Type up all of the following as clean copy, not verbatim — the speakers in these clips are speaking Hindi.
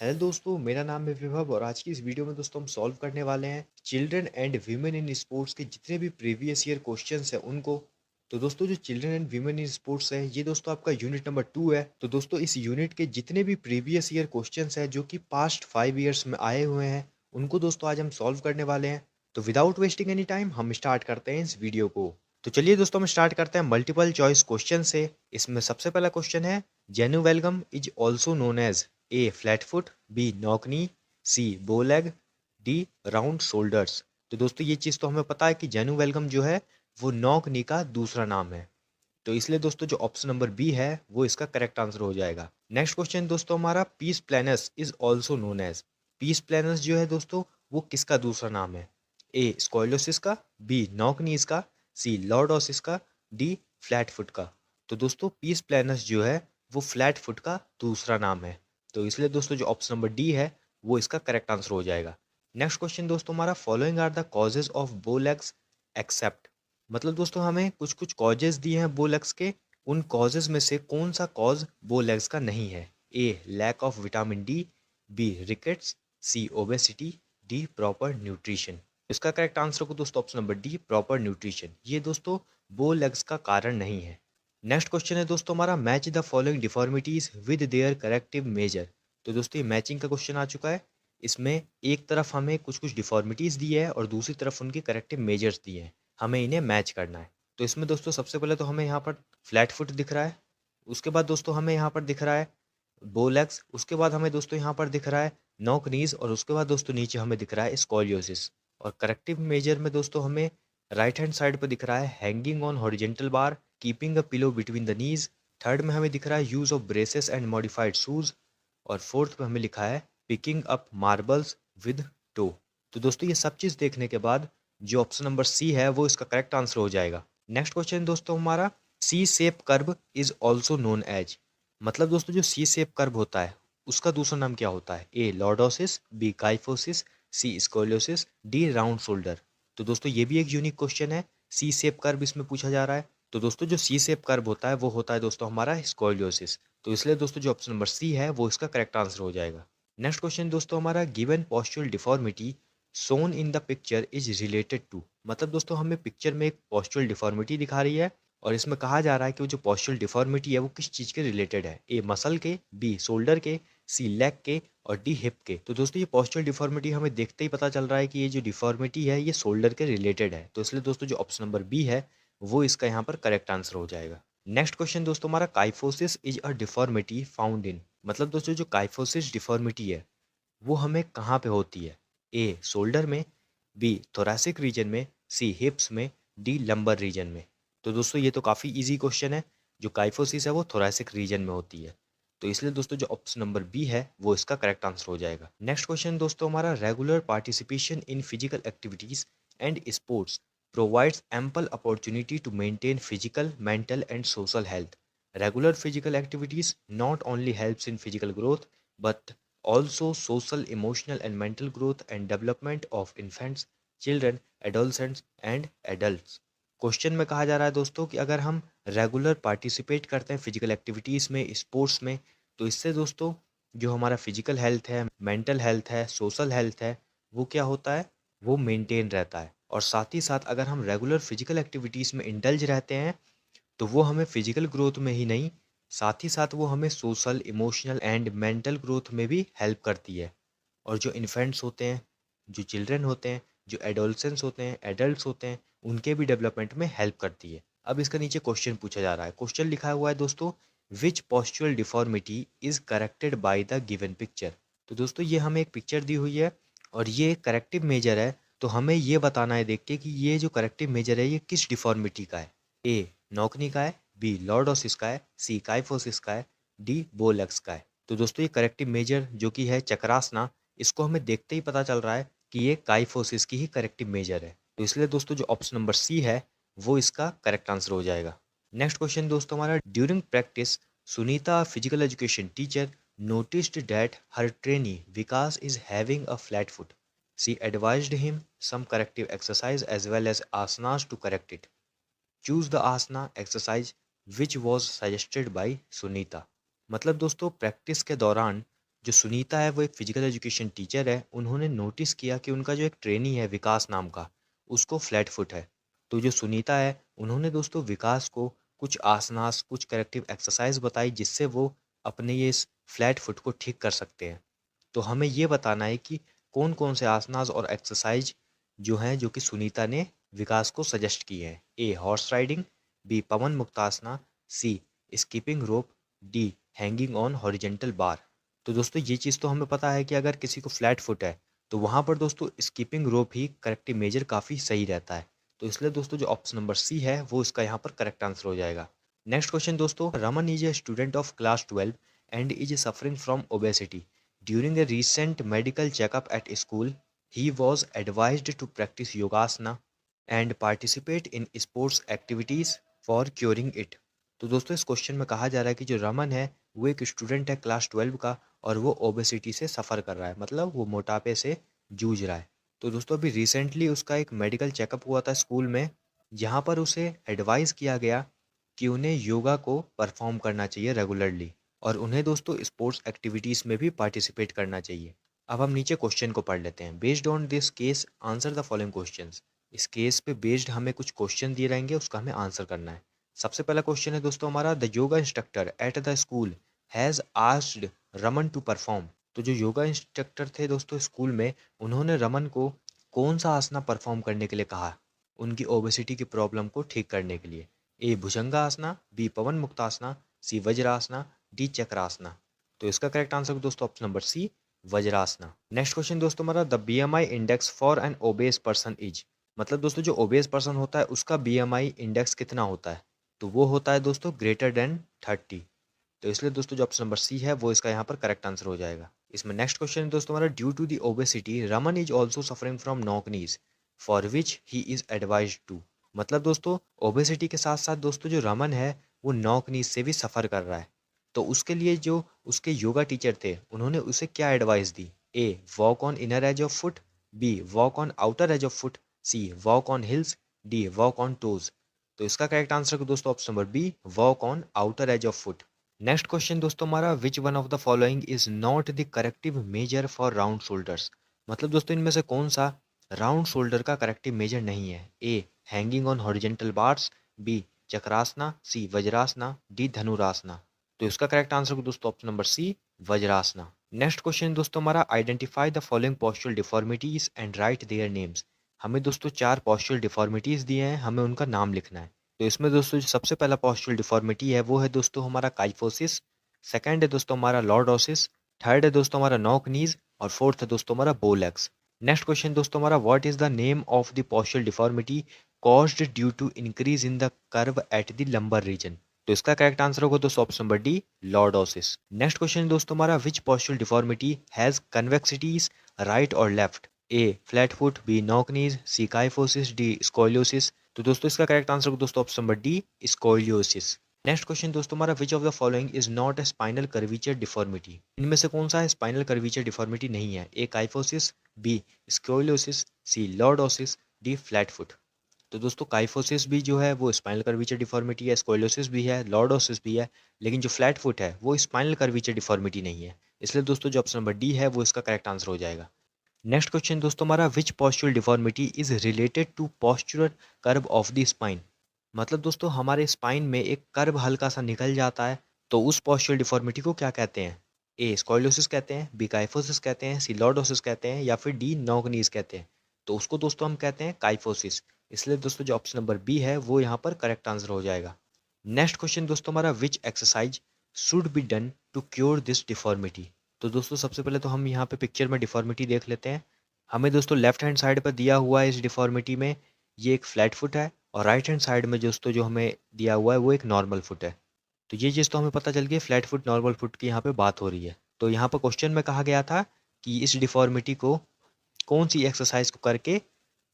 हेलो दोस्तों, मेरा नाम है विभव और आज की इस वीडियो में दोस्तों हम सॉल्व करने वाले हैं children and women in sports के जितने भी प्रीवियस ईयर क्वेश्चंस हैं उनको। तो दोस्तों जो children and women in sports है ये दोस्तों आपका यूनिट नंबर 2 है। तो दोस्तों इस यूनिट के जितने भी प्रीवियस ईयर क्वेश्चंस हैं जो कि पास्ट 5 ईयर्स में आए हुए हैं उनको दोस्तों आज हम सॉल्व करने वाले हैं। तो विदाउट वेस्टिंग एनी टाइम हम स्टार्ट करते हैं इस वीडियो को। तो चलिए दोस्तों हम स्टार्ट करते हैं मल्टीपल चॉइस क्वेश्चन से। इसमें सबसे पहला क्वेश्चन है, genu valgum is also known as a flat foot, B knock knee, C bow leg, D round shoulders. तो दोस्तों ये चीज़ तो हमें पता है कि जेनु वेलगम जो है वो नॉक नी का दूसरा नाम है। तो इसलिए दोस्तों जो ऑप्शन नंबर बी है वो इसका करेक्ट आंसर हो जाएगा। नेक्स्ट क्वेश्चन दोस्तों हमारा, pes planus is also known as. Pes planus जो है दोस्तों वो किसका दूसरा नाम है? ए स्कॉलोसिस का, बी नॉकनीज का, सी लॉर्डोसिस का, डी फ्लैट फुट का। तो दोस्तों पीस प्लेनस जो है वो फ्लैट फुट का दूसरा नाम है। तो इसलिए दोस्तों जो ऑप्शन नंबर डी है वो इसका करेक्ट आंसर हो जाएगा। नेक्स्ट क्वेश्चन दोस्तों हमारा, following are the causes of bow legs except. मतलब दोस्तों हमें कुछ कुछ कॉजेज दिए हैं बो लेग्स के, उन कॉजेज में से कौन सा कॉज बो लेग्स का नहीं है? A lack of vitamin D, B rickets, C obesity, D proper nutrition. इसका करेक्ट आंसर को दोस्तों option number D proper nutrition, ये दोस्तों बो लेग्स का कारण नहीं है। नेक्स्ट क्वेश्चन है दोस्तों हमारा, match the following deformities with their corrective measure. तो दोस्तों ये मैचिंग का क्वेश्चन आ चुका है। इसमें एक तरफ हमें कुछ कुछ डिफॉर्मिटीज दी है और दूसरी तरफ उनके करेक्टिव मेजर्स दिए हैं, हमें इन्हें मैच करना है। तो इसमें दोस्तों सबसे पहले तो हमें यहाँ पर फ्लैट फुट दिख रहा है, उसके बाद दोस्तों हमें यहाँ पर दिख रहा है बो लेग्स, उसके बाद हमें दोस्तों यहाँ पर दिख रहा है नॉक नीज और उसके बाद दोस्तों नीचे हमें दिख रहा है स्कॉलियोसिस। और करेक्टिव मेजर में दोस्तों हमें राइट हैंड साइड पर दिख रहा है hanging on horizontal bar, keeping a pillow between the knees. Third में हमें दिख रहा है use of braces and modified shoes. और फोर्थ में हमें लिखा है picking up marbles with toe. तो दोस्तों ये सब चीज़ देखने के बाद जो ऑप्शन नंबर सी है वो इसका करेक्ट आंसर हो जाएगा। नेक्स्ट क्वेश्चन दोस्तों हमारा, C shape curve is also known as. मतलब दोस्तों जो सी शेप कर्व होता है उसका दूसरा नाम क्या होता है? ए लॉर्डोसिस, बी काइफोसिस, सी स्कोलियोसिस, डी राउंड शोल्डर। तो दोस्तों ये भी एक यूनिक क्वेश्चन है, सी शेप कर्व इसमें पूछा जा रहा है। तो दोस्तों जो सी शेप कर्व होता है वो होता है दोस्तों हमारा स्कोलियोसिस। तो इसलिए दोस्तों जो ऑप्शन नंबर सी है वो इसका करेक्ट आंसर हो जाएगा। नेक्स्ट क्वेश्चन दोस्तों हमारा, given postural deformity shown in the picture is related to. मतलब दोस्तों हमें पिक्चर में एक पोस्चुरल डिफॉर्मिटी दिखा रही है और इसमें कहा जा रहा है कि वो जो पोस्चुरल डिफॉर्मिटी है वो किस चीज़ के रिलेटेड है? ए मसल के, बी शोल्डर के, सी लेग के और डी हिप के। तो दोस्तों ये पोस्चुरल डिफॉर्मिटी हमें देखते ही पता चल रहा है कि ये जो डिफॉर्मिटी है ये शोल्डर के रिलेटेड है। तो इसलिए दोस्तों जो ऑप्शन नंबर बी है वो इसका यहाँ पर करेक्ट आंसर हो जाएगा। नेक्स्ट क्वेश्चन दोस्तों हमारा, kyphosis is a deformity found in. मतलब दोस्तों जो काइफोसिस डिफॉर्मिटी है वो हमें कहाँ पे होती है? ए शोल्डर में, बी थोरैसिक रीजन में, सी हिप्स में, डी लंबर रीजन में। तो दोस्तों ये तो काफ़ी इजी क्वेश्चन है, जो काइफोसिस है वो थोरैसिक रीजन में होती है। तो इसलिए दोस्तों जो ऑप्शन नंबर बी है वो इसका करेक्ट आंसर हो जाएगा। नेक्स्ट क्वेश्चन दोस्तों हमारा, regular participation in physical activities and sports provides ample opportunity to maintain physical, mental and social health. Regular physical activities not only helps in physical growth but also social, emotional, and mental growth and development of infants, children, adolescents and adults। Question में कहा जा रहा है दोस्तों कि अगर हम रेगुलर पार्टिसिपेट करते हैं फिजिकल एक्टिविटीज़ में, स्पोर्ट्स में, तो इससे दोस्तों जो हमारा फिजिकल हेल्थ है, मेंटल हेल्थ है, सोशल हेल्थ है, वो क्या होता है? वो मेंटेन रहता है। और साथ ही साथ अगर हम रेगुलर फिजिकल एक्टिविटीज़ में इंडल्ज रहते हैं तो वो हमें फिजिकल ग्रोथ में ही नहीं, साथ ही साथ वो हमें social, emotional and mental growth में भी हेल्प करती है। और जो इन्फेंट्स होते हैं, जो चिल्ड्रन होते हैं, जो एडोलसेंस होते हैं, एडल्ट्स होते हैं, उनके भी डेवलपमेंट में हेल्प करती है। अब इसका नीचे क्वेश्चन पूछा जा रहा है, क्वेश्चन लिखा हुआ है दोस्तों, which postural deformity is corrected by the given picture. तो दोस्तों ये हमें एक पिक्चर दी हुई है और ये करेक्टिव मेजर है, तो हमें ये बताना है देख के कि ये जो करेक्टिव मेजर है ये किस डिफॉर्मिटी का है। ए नौकनी का है, बी लॉर्डोसिस का है, सी काइफोसिस का है, डी बोलेक्स का है। तो दोस्तों ये करेक्टिव मेजर जो कि है चक्रासना, इसको हमें देखते ही पता चल रहा है कि ये काइफोसिस की ही करेक्टिव मेजर है। तो इसलिए दोस्तों जो ऑप्शन नंबर सी है वो इसका करेक्ट आंसर हो जाएगा। नेक्स्ट क्वेश्चन दोस्तों हमारा, during practice Sunita physical education teacher noticed that her trainee Vikas is having a flat foot. She advised him some corrective exercise as well as asanas to correct it. Choose the asana exercise which was suggested by Sunita. मतलब दोस्तों प्रैक्टिस के दौरान जो सुनीता है वो एक फिजिकल एजुकेशन टीचर है। उन्होंने नोटिस किया कि उनका जो एक ट्रेनी है विकास नाम का, उसको फ्लैट फुट है। तो जो सुनीता है उन्होंने दोस्तों विकास को कुछ आसनास, कुछ करेक्टिव एक्सरसाइज बताई जिससे वो अपने ये इस फ्लैट फुट को ठीक कर सकते हैं। तो हमें ये बताना है कि कौन-कौन से आसनास और एक्सरसाइज जो हैं जो कि सुनीता ने विकास को सजेस्ट किए हैं। A horse riding, B Pawan Muktasana, C skipping rope, D hanging on horizontal bar. तो दोस्तों ये चीज़ तो हमें पता है कि अगर किसी को फ्लैट फुट है तो वहाँ पर दोस्तों स्कीपिंग रोप ही करेक्टिव मेजर काफ़ी सही रहता है। तो इसलिए दोस्तों जो ऑप्शन नंबर सी है वो इसका यहाँ पर करेक्ट आंसर हो जाएगा। नेक्स्ट क्वेश्चन दोस्तों, Raman is a student of class 12 and is suffering from obesity. During a recent medical checkup at school, he was advised to practice yogasana and participate in sports activities for curing it. तो दोस्तों इस क्वेश्चन में कहा जा रहा है कि जो रमन है वो एक स्टूडेंट है क्लास 12 का और वो ओबेसिटी से सफ़र कर रहा है, मतलब वो मोटापे से जूझ रहा है। तो दोस्तों अभी रिसेंटली उसका एक मेडिकल चेकअप हुआ था स्कूल में, जहाँ पर उसे एडवाइस किया गया कि उन्हें योगा को परफॉर्म करना चाहिए रेगुलरली और उन्हें दोस्तों स्पोर्ट्स एक्टिविटीज़ में भी पार्टिसिपेट करना चाहिए। अब हम नीचे क्वेश्चन को पढ़ लेते हैं। Based on this case answer the following questions. इस केस पे बेस्ड हमें कुछ क्वेश्चन दिए रहेंगे, उसका हमें आंसर करना है। सबसे पहला क्वेश्चन है दोस्तों हमारा, the yoga instructor at the school has asked Raman to perform. तो जो योगा इंस्ट्रक्टर थे दोस्तों स्कूल में, उन्होंने रमन को कौन सा आसना परफॉर्म करने के लिए कहा उनकी ओबेसिटी की प्रॉब्लम को ठीक करने के लिए। A Bhujangasana, B Pawan Muktasana, C Vajrasana, D Chakrasana. तो इसका करेक्ट आंसर दोस्तों option number C Vajrasana. Next question दोस्तों हमारा, the BMI index for an obese person is. मतलब दोस्तों जो ओबेस पर्सन होता है उसका बीएमआई इंडेक्स कितना होता है, तो वो होता है दोस्तों ग्रेटर देन 30। तो इसलिए दोस्तों जो ऑप्शन नंबर सी है वो इसका यहाँ पर करेक्ट आंसर हो जाएगा। इसमें नेक्स्ट क्वेश्चन है दोस्तों हमारा, due to the obesity Raman is also suffering from knock knees for which he is advise to. मतलब दोस्तों ओबेसिटी के साथ साथ दोस्तों जो रमन है वो नॉक नीज से भी सफ़र कर रहा है। तो उसके लिए जो उसके योगा टीचर थे उन्होंने उसे क्या एडवाइस दी। A walk on inner edge of foot, B walk on outer edge of foot, C walk on heels, D walk on toes. तो इसका करेक्ट आंसर को दोस्तों option number B walk on outer edge of foot. Next question दोस्तों हमारा, which one of the following is not the corrective measure for round shoulders. मतलब दोस्तों इनमें से कौन सा राउंड शोल्डर का करेक्टिव मेजर नहीं है। A hanging on horizontal bars, B Chakrasana, C Vajrasana, D Dhanurasana. तो इसका करेक्ट आंसर दोस्तों option number C Vajrasana. Next question दोस्तों हमारा, identify the following postural deformities and write their names. हमें दोस्तों 4 पोस्चरल डिफॉर्मिटीज दिए हैं, हमें उनका नाम लिखना है। तो इसमें दोस्तों जो सबसे पहला पोस्चरल डिफॉर्मिटी है वो है दोस्तों हमारा काइफोसिस, सेकंड है दोस्तों हमारा लॉर्डोसिस, थर्ड है दोस्तों हमारा नॉक नीज और फोर्थ है दोस्तों हमारा बोलेक्स। नेक्स्ट क्वेश्चन दोस्तों हमारा, what is the name of the postural deformity caused due to increase in the curve at the lumbar region. तो इसका करेक्ट आंसर होगा दोस्तों option number D lordosis. Next question दोस्तों हमारा, which postural deformity has convexities right और left. A flat foot, B knock knees, C kyphosis, D scoliosis. तो दोस्तों इसका करेक्ट आंसर दोस्तों option number D scoliosis. Next question दोस्तों हमारा, विच of the following is not a spinal curvature deformity. इनमें से कौन सा है स्पाइनल कर्वीचर डिफॉर्मिटी नहीं है। A kyphosis, B scoliosis, C lordosis, D flat foot. तो दोस्तों काइफोसिस भी जो है वो स्पाइनल कर्वीचर डिफॉर्मिटी है, स्कोलियोसिस भी है, लॉर्डोसिस भी है, लेकिन जो फ्लैट फुट है वो स्पाइनल कर्वीचर डिफॉर्मिटी नहीं है। इसलिए दोस्तों जो ऑप्शन नंबर डी है वो इसका करेक्ट आंसर हो जाएगा। नेक्स्ट क्वेश्चन दोस्तों हमारा, which postural deformity is related to postural curve of the spine. मतलब दोस्तों हमारे स्पाइन में एक कर्व हल्का सा निकल जाता है, तो उस पोस्चरल डिफॉर्मिटी को क्या कहते हैं। ए स्कोलियोसिस कहते हैं, बी काइफोसिस कहते हैं, सी लॉर्डोसिस कहते हैं या फिर डी नॉगनीज कहते हैं। तो उसको दोस्तों हम कहते हैं काइफोसिस। इसलिए दोस्तों जो ऑप्शन नंबर बी है वो यहाँ पर करेक्ट आंसर हो जाएगा। नेक्स्ट क्वेश्चन दोस्तों हमारा, which exercise should be done to cure this deformity. तो दोस्तों सबसे पहले तो हम यहाँ पे पिक्चर में डिफॉर्मिटी देख लेते हैं। हमें दोस्तों लेफ्ट हैंड साइड पर दिया हुआ है इस डिफॉर्मिटी में ये एक फ्लैट फुट है और राइट हैंड साइड में दोस्तों जो हमें दिया हुआ है वो एक नॉर्मल फुट है। तो ये चीज़ तो हमें पता चल गई, फ्लैट फुट नॉर्मल फुट की यहाँ पे बात हो रही है। तो यहाँ पर क्वेश्चन में कहा गया था कि इस डिफॉर्मिटी को कौन सी एक्सरसाइज को करके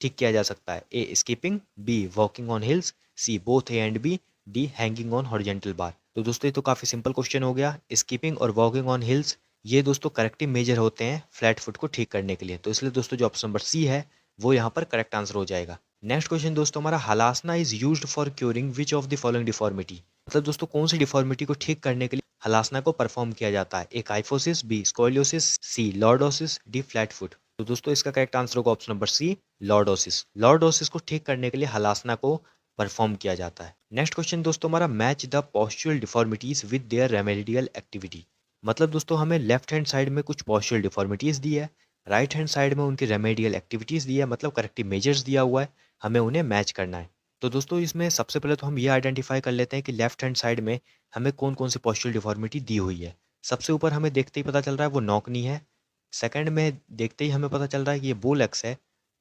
ठीक किया जा सकता है। A skipping, B walking on hills, C both A and B, D hanging on horizontal bar. तो दोस्तों ये तो काफ़ी सिंपल क्वेश्चन हो गया। स्कीपिंग और वॉकिंग ऑन हिल्स ये दोस्तों करेक्टिव मेजर होते हैं फ्लैट फुट को ठीक करने के लिए। तो इसलिए दोस्तों जो ऑप्शन नंबर सी है वो यहाँ पर करेक्ट आंसर हो जाएगा। नेक्स्ट क्वेश्चन दोस्तों हमारा, Halasana is used for curing which of the following deformity. मतलब दोस्तों कौन सी डिफॉर्मिटी को ठीक करने के लिए हलासना को परफॉर्म किया जाता है? A kyphosis, B scoliosis, C lordosis, D flat foot. तो दोस्तों इसका करेक्ट आंसर होगा option number C, lordosis. Lordosis को ठीक करने के लिए हलासना को परफॉर्म किया जाता है। नेक्स्ट क्वेश्चन दोस्तों हमारा, match the postural deformities with there remedial activity. मतलब दोस्तों हमें लेफ्ट हैंड साइड में कुछ पोस्चुरल डिफॉर्मिटीज दी है, राइट हैंड साइड में उनकी रेमेडियल एक्टिविटीज दी है, मतलब करेक्टिव मेजर्स दिया हुआ है, हमें उन्हें मैच करना है। तो दोस्तों इसमें सबसे पहले तो हम ये आइडेंटिफाई कर लेते हैं कि लेफ्ट हैंड साइड में हमें कौन कौन सी पोस्चुरल डिफॉर्मिटी दी हुई है। सबसे ऊपर हमें देखते ही पता चल रहा है वो नॉकनी है। सेकंड में देखते ही हमें पता चल रहा है कि ये बोलेक्स है।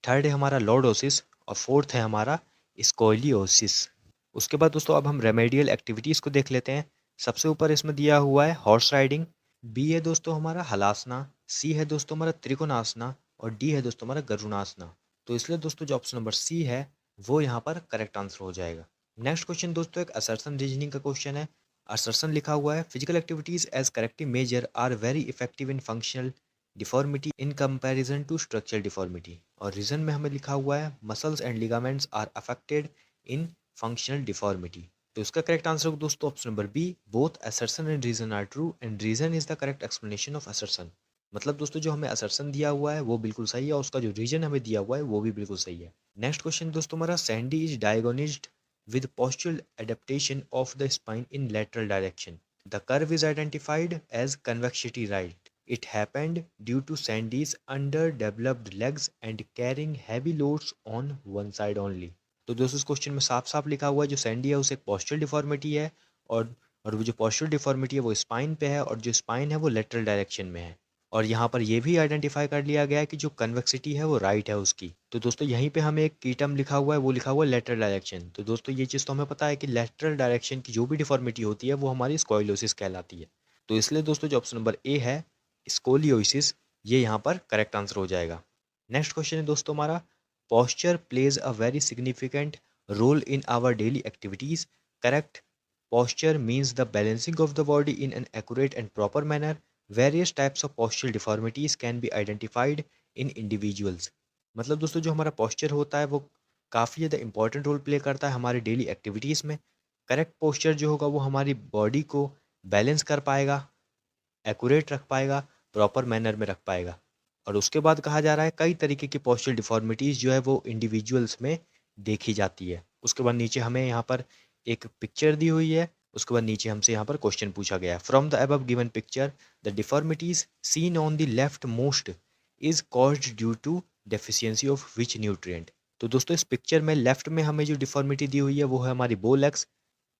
थर्ड है हमारा लॉर्डोसिस और फोर्थ है हमारा स्कोलियोसिस। उसके बाद दोस्तों अब हम रेमेडियल एक्टिविटीज़ को देख लेते हैं। सबसे ऊपर इसमें दिया हुआ है हॉर्स राइडिंग, बी है दोस्तों हमारा हलासना, सी है दोस्तों हमारा त्रिकोणासना और डी है दोस्तों हमारा गरुणासना। तो इसलिए दोस्तों जो ऑप्शन नंबर सी है वो यहाँ पर करेक्ट आंसर हो जाएगा। नेक्स्ट क्वेश्चन दोस्तों एक असर्शन रीजनिंग का क्वेश्चन है। असर्शन लिखा हुआ है, physical activities as corrective measure are very effective in functional deformity in comparison to structural deformity. और रीजन में हमें लिखा हुआ है muscles and ligaments are affected in functional deformity. तो इसका करेक्ट आंसर होगा दोस्तों option number B, both assertion and reason are true and reason is the correct explanation of assertion. मतलब दोस्तों जो हमें असर्शन दिया हुआ है वो बिल्कुल सही है और उसका जो रीजन हमें दिया हुआ है वो भी बिल्कुल सही है। नेक्स्ट क्वेश्चन दोस्तों हमारा, Sandy is diagnosed with postural adaptation of the spine in lateral direction. The curve is identified as convexity right. It happened due to Sandy's underdeveloped legs and carrying heavy loads on one side only. तो दोस्तों इस क्वेश्चन में साफ साफ लिखा हुआ है जो सैंडी है उसे एक पोस्चरल डिफॉर्मिटी है और वो जो पोस्चरल डिफॉर्मिटी है वो स्पाइन पे है और जो स्पाइन है वो लेटरल डायरेक्शन में है। और यहाँ पर ये भी आइडेंटिफाई कर लिया गया है कि जो कन्वेक्सिटी है वो राइट है उसकी। तो दोस्तों यहीं पे हमें एक की टर्म लिखा हुआ है, वो लिखा हुआ है लेटरल डायरेक्शन। तो दोस्तों ये चीज़ तो हमें पता है कि लेटरल डायरेक्शन की जो भी डिफॉर्मिटी होती है वो हमारी स्कोलियोसिस कहलाती है। तो इसलिए दोस्तों जो ऑप्शन नंबर ए है स्कोलियोसिस, ये यहाँ पर करेक्ट आंसर हो जाएगा। नेक्स्ट क्वेश्चन है दोस्तों हमारा, posture plays a very significant role in our daily activities. Correct posture means the balancing of the body in an accurate and proper manner. Various types of postural deformities can be identified in individuals. मतलब दोस्तों जो हमारा posture होता है वो काफ़ी ज़्यादा इंपॉर्टेंट रोल प्ले करता है हमारी डेली एक्टिविटीज़ में। करेक्ट पोस्चर जो होगा वो हमारी बॉडी को बैलेंस कर पाएगा, एक्यूरेट रख पाएगा, प्रॉपर मैनर में रख पाएगा। और उसके बाद कहा जा रहा है कई तरीके की पोस्चरल डिफॉर्मिटीज़ जो है वो इंडिविजुअल्स में देखी जाती है। उसके बाद नीचे हमें यहाँ पर एक पिक्चर दी हुई है, उसके बाद नीचे हमसे यहाँ पर क्वेश्चन पूछा गया है, from the above given picture the deformities seen on the left most is caused due to deficiency of which nutrient. तो दोस्तों इस पिक्चर में लेफ्ट में हमें जो डिफॉर्मिटी दी हुई है वो है हमारी बोलेक्स,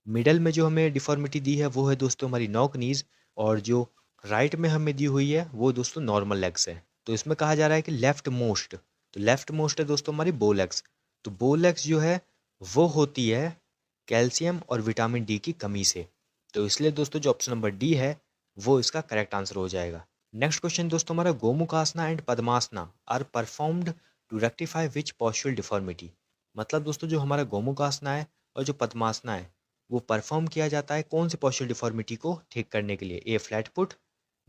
मिडल में जो हमें डिफॉर्मिटी दी है वो है दोस्तों हमारी नॉक नीज और जो राइट में हमें दी हुई है वो दोस्तों नॉर्मल लेग्स है। तो इसमें कहा जा रहा है कि लेफ्ट मोस्ट, तो लेफ्ट मोस्ट है दोस्तों हमारी बोलेक्स। तो बोलेक्स जो है वो होती है कैल्शियम और विटामिन डी की कमी से। तो इसलिए दोस्तों जो ऑप्शन नंबर डी है वो इसका करेक्ट आंसर हो जाएगा। नेक्स्ट क्वेश्चन दोस्तों हमारा, gomukhasana and padmasana are performed to rectify which postural deformity. मतलब दोस्तों जो हमारा गोमुखासना है और जो पद्मासना है वो परफॉर्म किया जाता है कौन सी पोस्चरल डिफॉर्मिटी को ठीक करने के लिए? A flat foot,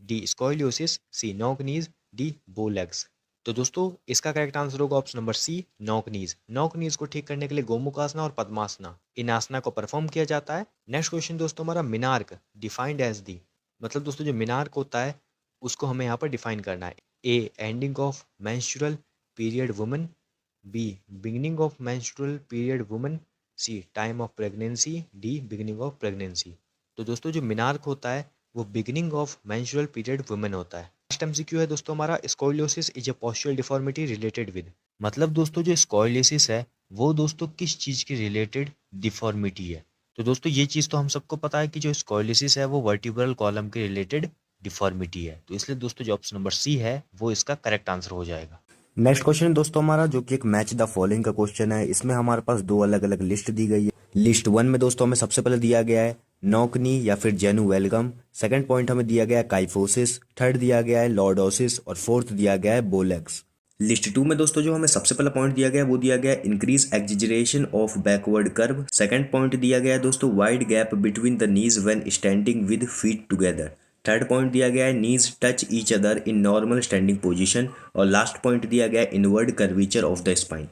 d scoliosis, c knock knees, d bow legs. तो दोस्तों इसका करेक्ट आंसर होगा option number c, knock knees. Knock knees को ठीक करने के लिए गोमुखासना और पद्मासना इन आसना को परफॉर्म किया जाता है। नेक्स्ट क्वेश्चन दोस्तों हमारा, मिनार्क डिफाइंड एज दी। मतलब दोस्तों जो मिनार्क होता है उसको हमें यहाँ पर डिफाइन करना है। A ending of menstrual period woman, b beginning of menstrual period woman, c time of pregnancy, d beginning of pregnancy. तो दोस्तों जो मिनार्क होता है वो beginning of menstrual period women होता है। लास्ट एमसीक्यू है दोस्तों हमारा, scoliosis is a postural deformity related with. मतलब दोस्तों जो स्कोलियोसिस है वो दोस्तों किस चीज़ की रिलेटेड डिफॉर्मिटी है? तो दोस्तों ये चीज़ तो हम सबको पता है कि जो स्कोलियोसिस है वो वर्टिब्रल कॉलम के रिलेटेड डिफॉर्मिटी है। तो इसलिए दोस्तों जो ऑप्शन नंबर सी है वो इसका करेक्ट आंसर हो जाएगा। नेक्स्ट क्वेश्चन है दोस्तों हमारा, जो कि एक मैच द फॉलोइंग का क्वेश्चन है। इसमें हमारे पास दो अलग अलग लिस्ट दी गई है। लिस्ट 1 में दोस्तों हमें सबसे पहले दिया गया है नॉकनी या फिर जेनु वेलगम। सेकंड पॉइंट हमें दिया गया है काइफोसिस, थर्ड दिया गया है लॉर्डोसिस और फोर्थ दिया गया है बोलेक्स। लिस्ट 2 में दोस्तों जो हमें सबसे पहला पॉइंट दिया गया है वो दिया गया है increase exaggeration of backward curve. Second point दिया गया है दोस्तों wide gap between the knees when standing with feet together. Third point दिया गया है knees touch each other in normal standing position. और लास्ट पॉइंट दिया गया है inward curvature of the spine.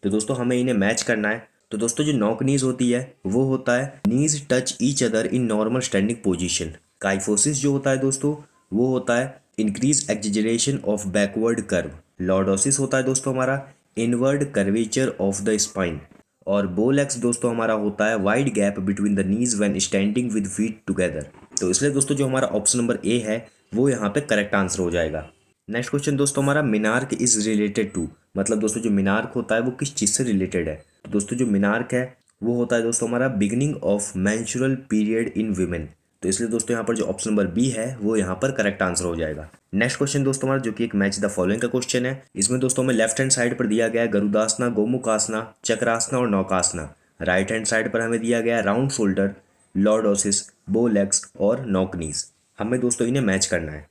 तो दोस्तों हमें इन्हें मैच करना है। तो दोस्तों जो नॉक नीज होती है वो होता है knees touch each other in normal standing position. Kyphosis जो होता है दोस्तों वो होता है increase exaggeration of backward curve. Lordosis होता है दोस्तों हमारा inward curvature of the spine. और बोलेक्स दोस्तों हमारा होता है wide gap between the knees when standing with feet together. तो इसलिए दोस्तों जो हमारा ऑप्शन नंबर ए है वो यहाँ पे करेक्ट आंसर हो जाएगा। नेक्स्ट क्वेश्चन दोस्तों हमारा मिनार्क इज रिलेटेड टू, मतलब दोस्तों जो मिनार्क होता है वो किस चीज़ से रिलेटेड है। तो दोस्तों जो मिनार्क है वो होता है दोस्तों हमारा beginning of menstrual period in women. तो इसलिए दोस्तों यहाँ पर जो ऑप्शन नंबर बी है वो यहाँ पर करेक्ट आंसर हो जाएगा। नेक्स्ट क्वेश्चन दोस्तों हमारा जो कि एक मैच द फॉलोइंग का क्वेश्चन है। इसमें दोस्तों हमें लेफ्ट हैंड साइड पर दिया गया है गरुदासना, गोमुखासना, चक्रासना और नौकासना। राइट हैंड साइड पर हमें दिया गया है राउंड शोल्डर, लॉर्डोसिस, बोलेक्स और नॉकनीज। हमें दोस्तों इन्हें मैच करना है।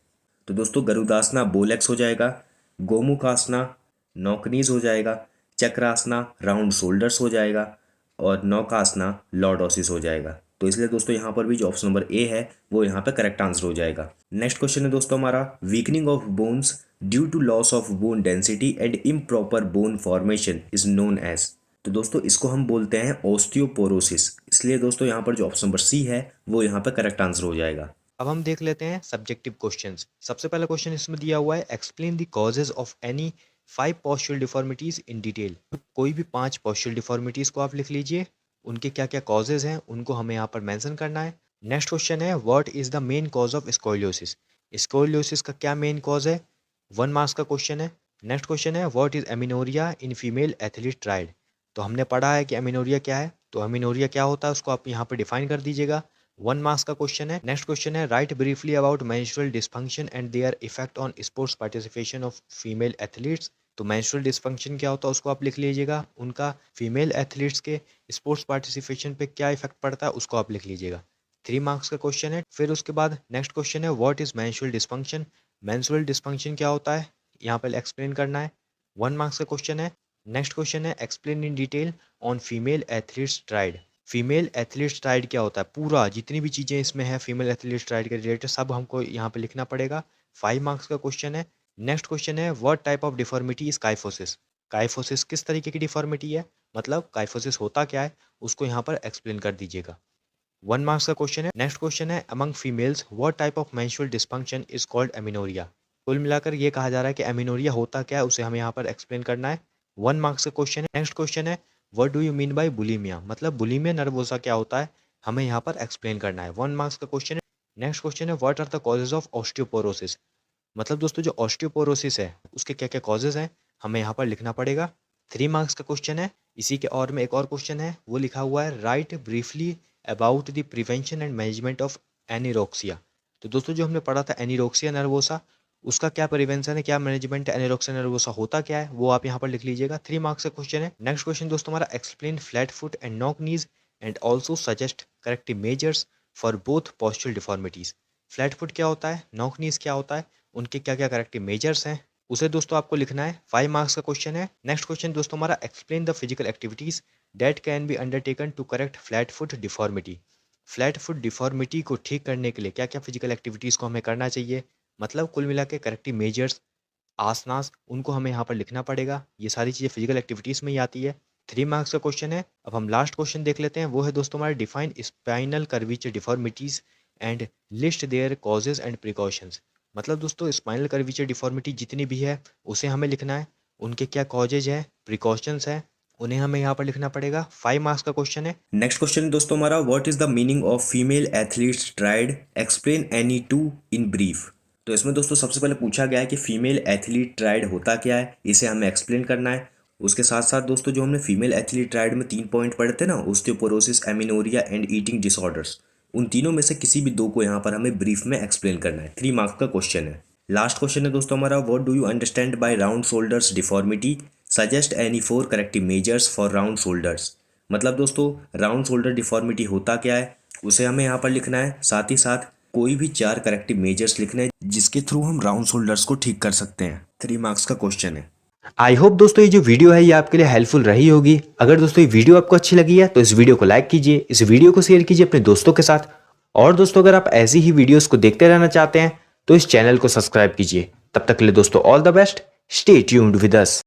तो दोस्तों गरुदासना बोलेक्स हो जाएगा, गोमुखासना नॉकनीज हो जाएगा, चक्रासना राउंड शोल्डर्स हो जाएगा और नौकासना लॉर्डोसिस हो जाएगा। तो इसलिए दोस्तों यहाँ पर भी जो ऑप्शन नंबर ए है वो यहाँ पे करेक्ट आंसर हो जाएगा। नेक्स्ट क्वेश्चन है दोस्तों हमारा weakening of bones due to loss of bone density and improper bone formation is known as. तो दोस्तों इसको हम बोलते हैं ऑस्टियोपोरोसिस। इसलिए दोस्तों यहाँ पर जो ऑप्शन नंबर सी है वो यहाँ पे करेक्ट आंसर हो जाएगा। अब हम देख लेते हैं सब्जेक्टिव क्वेश्चंस। सबसे पहला क्वेश्चन इसमें दिया हुआ है explain the causes of any 5 postural deformities in detail. कोई भी 5 postural डिफॉर्मिटीज को आप लिख लीजिए, उनके क्या क्या कॉजेज हैं उनको हमें यहाँ पर मेंशन करना है। नेक्स्ट क्वेश्चन है what is the main cause of scoliosis. Scoliosis का क्या मेन कॉज है, 1 मार्क्स का क्वेश्चन है। नेक्स्ट क्वेश्चन है what is amenorrhoea in female athlete tried. तो हमने पढ़ा है कि एमिनोरिया क्या है, तो एमिनोरिया क्या होता है उसको आप यहाँ पर डिफाइन कर दीजिएगा। 1 मार्क्स का क्वेश्चन है। नेक्स्ट क्वेश्चन है write briefly about menstrual dysfunction and their effect on sports participation of female athletes. तो मेंस्ट्रुअल डिसफंक्शन क्या होता है उसको आप लिख लीजिएगा, उनका फीमेल एथलीट्स के स्पोर्ट्स पार्टिसिपेशन पे क्या इफेक्ट पड़ता है उसको आप लिख लीजिएगा। 3 मार्क्स का क्वेश्चन है। फिर उसके बाद नेक्स्ट क्वेश्चन है what is menstrual dysfunction. Menstrual dysfunction क्या होता है यहाँ पर एक्सप्लेन करना है, 1 मार्क्स का क्वेश्चन है। नेक्स्ट क्वेश्चन है explain in detail on female athletes tried. Female athletes tried क्या होता है, पूरा जितनी भी चीज़ें इसमें है फीमेल एथलीट्स ट्राइड के रिलेटेड सब हमको यहाँ पे लिखना पड़ेगा। 5 मार्क्स का क्वेश्चन है। नेक्स्ट क्वेश्चन है what type of deformity is kyphosis. Kyphosis किस तरीके की डिफॉर्मिटी है, मतलब काइफोसिस होता क्या है उसको यहाँ पर एक्सप्लेन कर दीजिएगा। 1 मार्क्स का क्वेश्चन है। नेक्स्ट क्वेश्चन है among females what type of menstrual dysfunction is called amenorrhoea. कुल मिलाकर ये कहा जा रहा है कि एमिनोरिया होता क्या है उसे हमें यहाँ पर एक्सप्लेन करना है। 1 मार्क्स का क्वेश्चन है। नेक्स्ट क्वेश्चन है what do you mean by bulimia, मतलब बुलीमिया नर्वोसा क्या होता है हमें यहाँ पर एक्सप्लेन करना है। 1 मार्क्स का क्वेश्चन है। नेक्स्ट क्वेश्चन है what are the causes of osteoporosis, मतलब दोस्तों जो ऑस्टियोपोरोसिस है उसके क्या क्या कॉजेज हैं हमें यहाँ पर लिखना पड़ेगा। 3 मार्क्स का क्वेश्चन है। इसी के और में एक और क्वेश्चन है वो लिखा हुआ है write briefly about the prevention and management of anorexia. तो दोस्तों जो हमने पढ़ा था एनीरोक्सिया नर्वोसा उसका क्या प्रिवेंशन है, क्या मैनेजमेंट है, एनीरोक्सिया नर्वोसा होता क्या है वो आप यहाँ पर लिख लीजिएगा। 3 मार्क्स का क्वेश्चन है। नेक्स्ट क्वेश्चन दोस्तों हमारा explain flat foot and knock knees and also suggest corrective measures for both postural deformities. Flat foot क्या होता है, नॉक नीज क्या होता है, उनके क्या क्या करेक्टिव मेजर्स हैं उसे दोस्तों आपको लिखना है। 5 मार्क्स का क्वेश्चन है। नेक्स्ट क्वेश्चन दोस्तों हमारा explain the physical activities that can be undertaken to correct flat foot deformity. Flat foot deformity को ठीक करने के लिए क्या क्या फिजिकल एक्टिविटीज़ को हमें करना चाहिए, मतलब कुल मिला के करेक्टिव मेजर्स आसनास उनको हमें यहाँ पर लिखना पड़ेगा। ये सारी चीज़ें फिजिकल एक्टिविटीज़ में ही आती है। 3 मार्क्स का क्वेश्चन है। अब हम लास्ट क्वेश्चन देख लेते हैं, वो है दोस्तों हमारे define spinal curvature deformities and list their causes and precautions. मतलब दोस्तों स्पाइनल कर्वेचर डिफॉर्मिटी जितनी भी है उसे हमें लिखना है, उनके क्या कॉजेज हैं, प्रिकॉशंस हैं, उन्हें हमें यहाँ पर लिखना पड़ेगा। 5 मार्क्स का क्वेश्चन है। नेक्स्ट क्वेश्चन दोस्तों हमारा what is the meaning of female athletes tried, explain any two in brief. तो इसमें दोस्तों सबसे पहले पूछा गया है कि फीमेल एथलीट ट्राइड होता क्या है, इसे हमें एक्सप्लेन करना है। उसके साथ साथ दोस्तों जो हमने फीमेल एथलीट ट्राइड में 3 पॉइंट पढ़े थे ना, osteoporosis, amenorrhoea and eating disorders, उन तीनों में से किसी भी 2 को यहाँ पर हमें ब्रीफ में एक्सप्लेन करना है। 3 मार्क्स का क्वेश्चन है। लास्ट क्वेश्चन है दोस्तों हमारा what do you understand by round shoulders deformity, suggest any 4 corrective measures for round shoulders. मतलब दोस्तों राउंड शोल्डर डिफॉर्मिटी होता क्या है उसे हमें यहाँ पर लिखना है, साथ ही साथ कोई भी 4 करेक्टिव मेजर्स लिखने हैं जिसके थ्रू हम राउंड शोल्डर्स को ठीक कर सकते हैं। 3 मार्क्स का क्वेश्चन है। आई होप दोस्तों ये जो वीडियो है ये आपके लिए हेल्पफुल रही होगी। अगर दोस्तों ये वीडियो आपको अच्छी लगी है तो इस वीडियो को लाइक कीजिए, इस वीडियो को शेयर कीजिए अपने दोस्तों के साथ। और दोस्तों अगर आप ऐसी ही वीडियोस को देखते रहना चाहते हैं तो इस चैनल को सब्सक्राइब कीजिए। तब तक के लिए दोस्तों all the best, stay tuned with us.